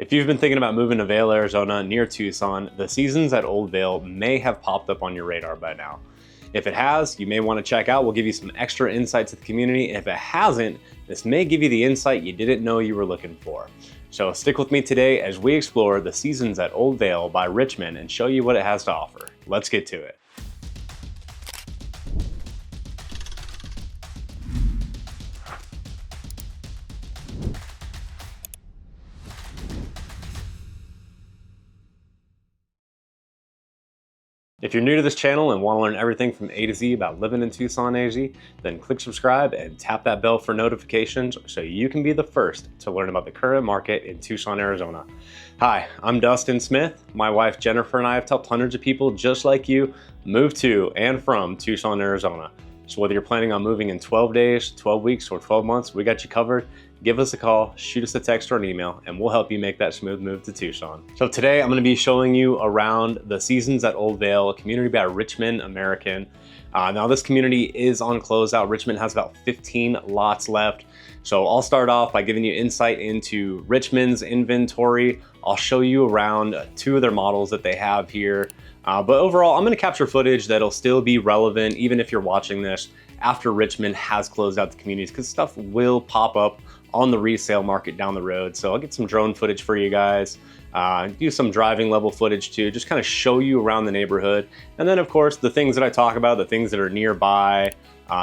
If you've been thinking about moving to Vail, Arizona near Tucson, the seasons at Old Vail may have popped up on your radar by now. If it has, you may want to check out. We'll give you some extra insight to the community. If it hasn't, this may give you the insight you didn't know you were looking for. So stick with me today as we explore the seasons at Old Vail by Richmond and show you what it has to offer. Let's get to it. If you're new to this channel and want to learn everything from A to Z about living in Tucson, AZ, then click subscribe and tap that bell for notifications so you can be the first to learn about the current market in Tucson, Arizona. Hi, I'm Dustin Smith. My wife Jennifer and I have helped hundreds of people just like you move to and from Tucson, Arizona. So whether you're planning on moving in 12 days, 12 weeks, or 12 months, we got you covered. Give us a call, shoot us a text or an email, and we'll help you make that smooth move to Tucson. So today I'm gonna be showing you around the seasons at Old Vail, a community by Richmond American. Now this community is on closeout. Richmond has about 15 lots left. So I'll start off by giving you insight into Richmond's inventory. I'll show you around two of their models that they have here. But overall, I'm gonna capture footage that'll still be relevant even if you're watching this after Richmond has closed out the communities, because stuff will pop up on the resale market down the road. So I'll get some drone footage for you guys, do some driving level footage too, just kind of show you around the neighborhood. And then of course, the things that I talk about, the things that are nearby,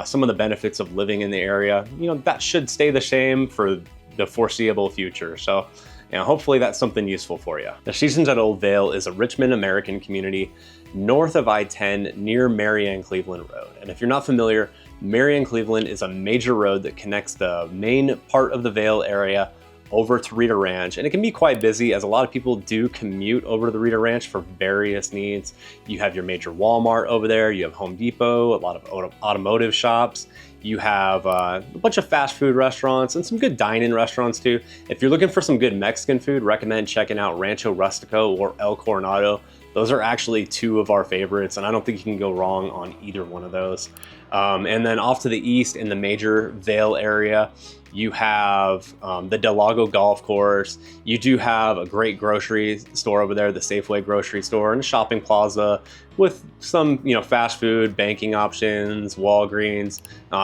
some of the benefits of living in the area, that should stay the same for the foreseeable future. So hopefully that's something useful for you. The Seasons at Old Vail is a Richmond American community north of I-10 near Marianne Cleveland Road. And if you're not familiar, Marianne Cleveland is a major road that connects the main part of the Vail area over to Rita Ranch. And it can be quite busy as a lot of people do commute over to the Rita Ranch for various needs. You have your major Walmart over there, you have Home Depot, a lot of automotive shops. You have a bunch of fast food restaurants and some good dine-in restaurants too. If you're looking for some good Mexican food, recommend checking out Rancho Rustico or El Coronado. Those are actually two of our favorites, and I don't think you can go wrong on either one of those. And then off to the east in the major Vail area, you have the Del Lago Golf Course. You do have a great grocery store over there, the Safeway grocery store, and a shopping plaza with some fast food, banking options, Walgreens,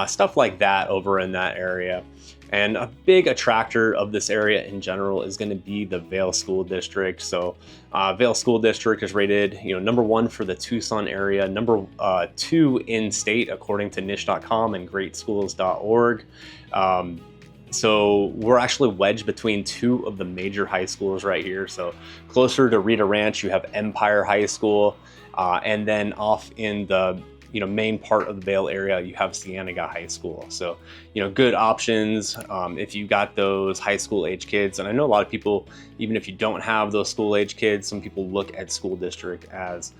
stuff like that over in that area. And a big attractor of this area in general is going to be the Vail School District. So Vail School District is rated #1 for the Tucson area, #2 in state according to niche.com and greatschools.org. So we're actually wedged between two of the major high schools right here. So closer to Rita Ranch, you have Empire High School, and then off in the main part of the Vail area, you have Cienega High School. So, good options if you got those high school age kids. And I know a lot of people, even if you don't have those school age kids, some people look at school district as,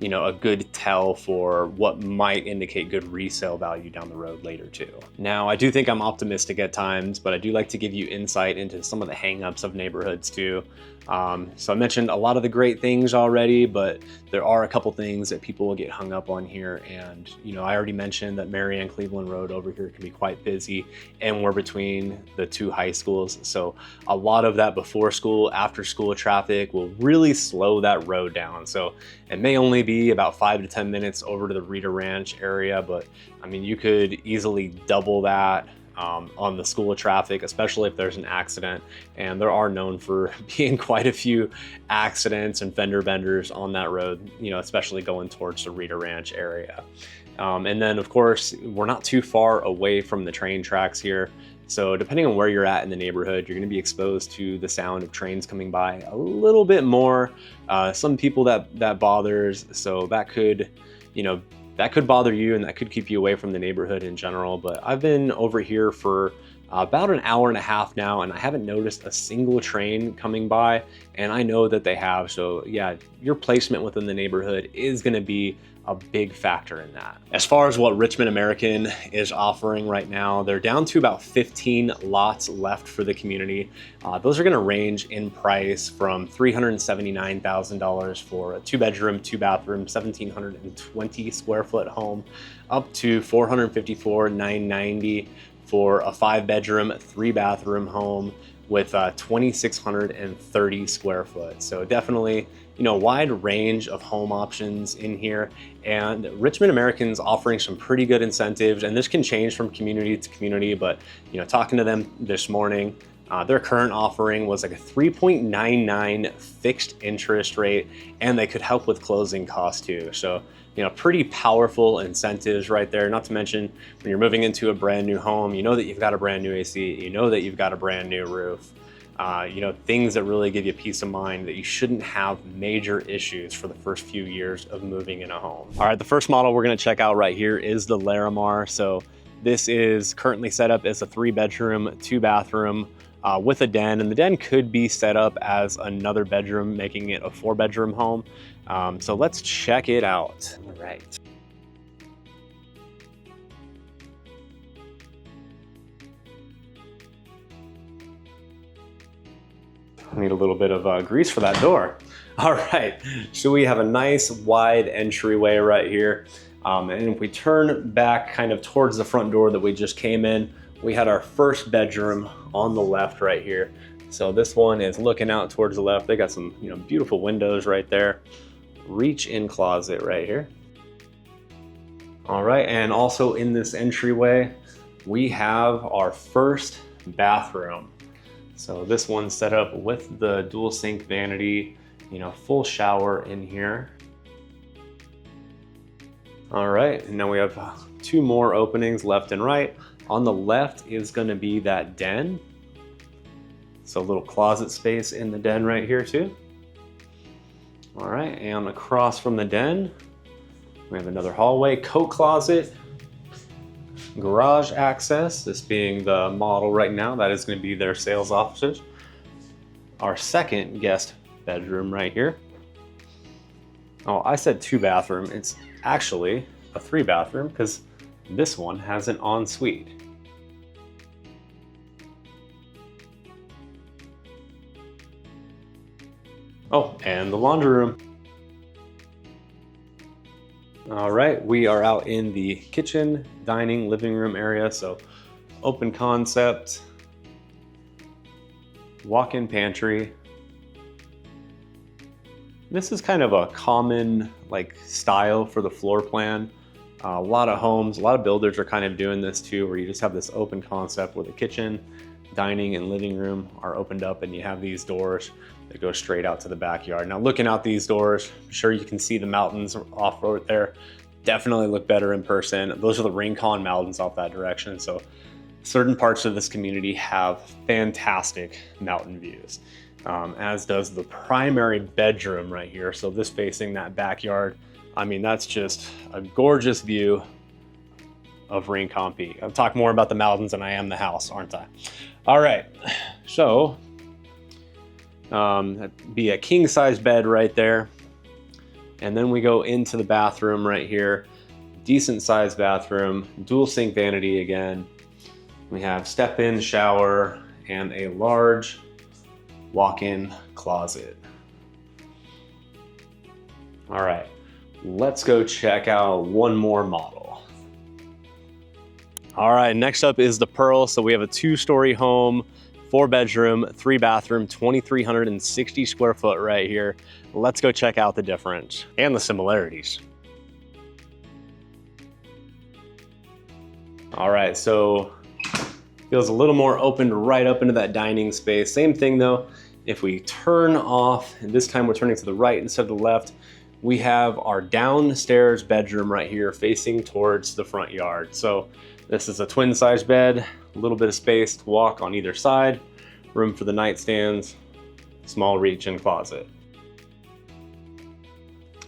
a good tell for what might indicate good resale value down the road later too. Now, I do think I'm optimistic at times, but I do like to give you insight into some of the hangups of neighborhoods too. So I mentioned a lot of the great things already, but there are a couple things that people will get hung up on here. And, I already mentioned that Marianne Cleveland Road over here can be quite busy, and we're between the two high schools. So a lot of that before school, after school traffic will really slow that road down. So it may only be about 5 to 10 minutes over to the Rita Ranch area, but I mean, you could easily double that on the school traffic, especially if there's an accident. And there are known for being quite a few accidents and fender benders on that road, especially going towards the Rita Ranch area. And then of course, we're not too far away from the train tracks here. So depending on where you're at in the neighborhood, you're going to be exposed to the sound of trains coming by a little bit more. Some people that bothers, so that could, that could bother you and that could keep you away from the neighborhood in general. But I've been over here for about an hour and a half now, and I haven't noticed a single train coming by, and I know that they have. So yeah, your placement within the neighborhood is going to be a big factor in that. As far as what Richmond American is offering right now, they're down to about 15 lots left for the community. Those are gonna range in price from $379,000 for a 2-bedroom, 2-bathroom, 1,720 square foot home, up to $454,990 for a 5-bedroom, 3-bathroom home with 2,630 square foot. So definitely, wide range of home options in here. And Richmond American's offering some pretty good incentives, and this can change from community to community, but talking to them this morning, their current offering was like a 3.99 fixed interest rate, and they could help with closing costs too. So, pretty powerful incentives right there. Not to mention, when you're moving into a brand new home, you know that you've got a brand new AC, you know that you've got a brand new roof, things that really give you peace of mind that you shouldn't have major issues for the first few years of moving in a home. All right, the first model we're gonna check out right here is the Larimar. So this is currently set up as a 3-bedroom, 2-bathroom, with a den, and the den could be set up as another bedroom, making it a 4-bedroom home. So let's check it out. All right. I need a little bit of grease for that door. All right, so we have a nice wide entryway right here. And if we turn back kind of towards the front door that we just came in, we had our first bedroom on the left right here. So this one is looking out towards the left. They got some, beautiful windows right there. Reach-in closet right here. All right, and also in this entryway, we have our first bathroom. So this one's set up with the dual sink vanity, full shower in here. All right, and now we have 2 more openings left and right. On the left is gonna be that den. So a little closet space in the den right here too. All right, and across from the den, we have another hallway, coat closet, garage access, this being the model right now, that is gonna be their sales offices. Our second guest bedroom right here. Oh, I said 2-bathroom, it's actually a 3-bathroom because this one has an ensuite. Oh, and the laundry room. All right, we are out in the kitchen, dining, living room area. So open concept, walk-in pantry. This is kind of a common style for the floor plan. A lot of homes, a lot of builders are kind of doing this too, where you just have this open concept where the kitchen, dining, and living room are opened up, and you have these doors that go straight out to the backyard. Now, looking out these doors, I'm sure you can see the mountains off-road there. Definitely look better in person. Those are the Rincon Mountains off that direction. So certain parts of this community have fantastic mountain views, as does the primary bedroom right here. So this facing that backyard, I mean, that's just a gorgeous view of Rincon Peak. I'll talk more about the mountains than I am the house, aren't I? All right, so that'd be a king-size bed right there. And then we go into the bathroom right here. Decent-sized bathroom, dual sink vanity again. We have step-in shower and a large walk-in closet. All right. Let's go check out one more model. All right, next up is the Pearl. So we have a 2-story home, 4-bedroom, 3-bathroom, 2,360 square foot right here. Let's go check out the difference and the similarities. All right, so feels a little more opened right up into that dining space. Same thing though, if we turn off, and this time we're turning to the right instead of the left, we have our downstairs bedroom right here facing towards the front yard. So this is a twin size bed, a little bit of space to walk on either side, room for the nightstands, small reach-in closet.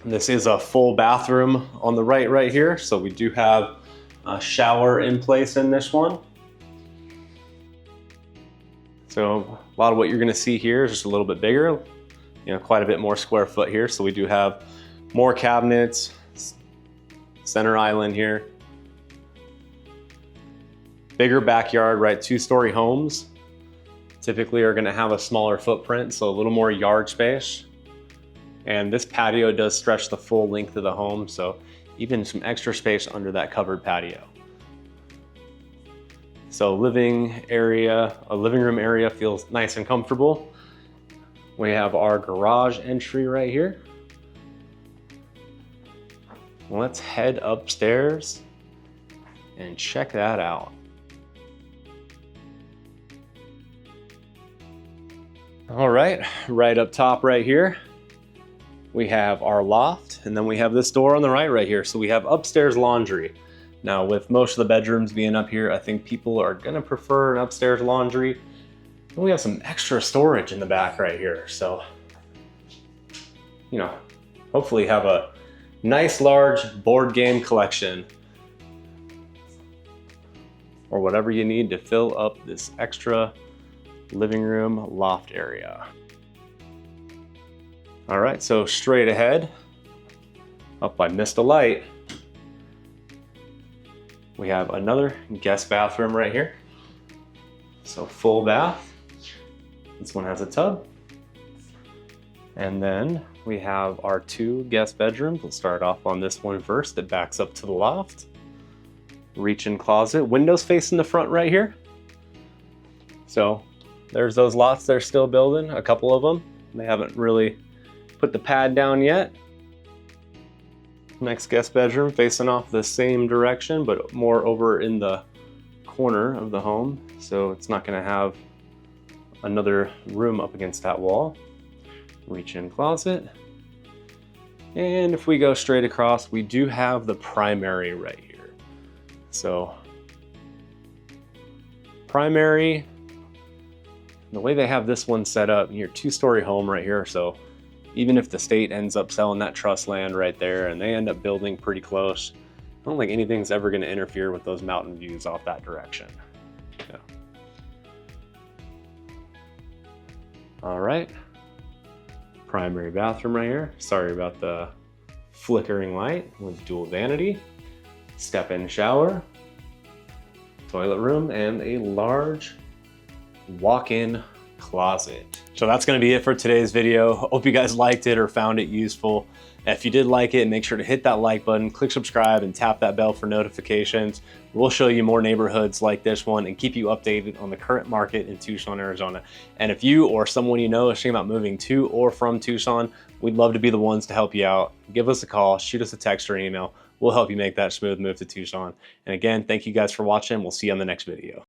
This is a full bathroom on the right here. So we do have a shower in place in this one. So a lot of what you're gonna see here is just a little bit bigger, quite a bit more square foot here. So we do have more cabinets, center island here. Bigger backyard, right? 2-story homes typically are gonna have a smaller footprint, so a little more yard space. And this patio does stretch the full length of the home, so even some extra space under that covered patio. So a living room area feels nice and comfortable. We have our garage entry right here. Let's head upstairs and check that out. All right, right up top right here, we have our loft, and then we have this door on the right here. So we have upstairs laundry. Now with most of the bedrooms being up here, I think people are gonna prefer an upstairs laundry. And we have some extra storage in the back right here. So, you know, hopefully have a nice large board game collection or whatever you need to fill up this extra living room loft area. All right, so straight ahead, up I missed a light, we have another guest bathroom right here. So full bath. This one has a tub. And then we have our 2 guest bedrooms. We'll start off on this one first that backs up to the loft. Reach-in closet, windows facing the front right here. So there's those lots they're still building, a couple of them. They haven't really put the pad down yet. Next guest bedroom facing off the same direction, but more over in the corner of the home. So it's not gonna have another room up against that wall. Reach-in closet. And if we go straight across, we do have the primary right here. So primary, the way they have this one set up, your 2-story home right here. So even if the state ends up selling that trust land right there and they end up building pretty close, I don't think anything's ever gonna interfere with those mountain views off that direction. Yeah. All right, primary bathroom right here. Sorry about the flickering light with dual vanity. Step-in shower, toilet room, and a large walk-in closet. So that's going to be it for today's video. Hope you guys liked it or found it useful. If you did like it, make sure to hit that like button, click subscribe, and tap that bell for notifications. We'll show you more neighborhoods like this one and keep you updated on the current market in Tucson, Arizona. And if you or someone you know is thinking about moving to or from Tucson, we'd love to be the ones to help you out. Give us a call, shoot us a text or email. We'll help you make that smooth move to Tucson. And again, thank you guys for watching. We'll see you on the next video.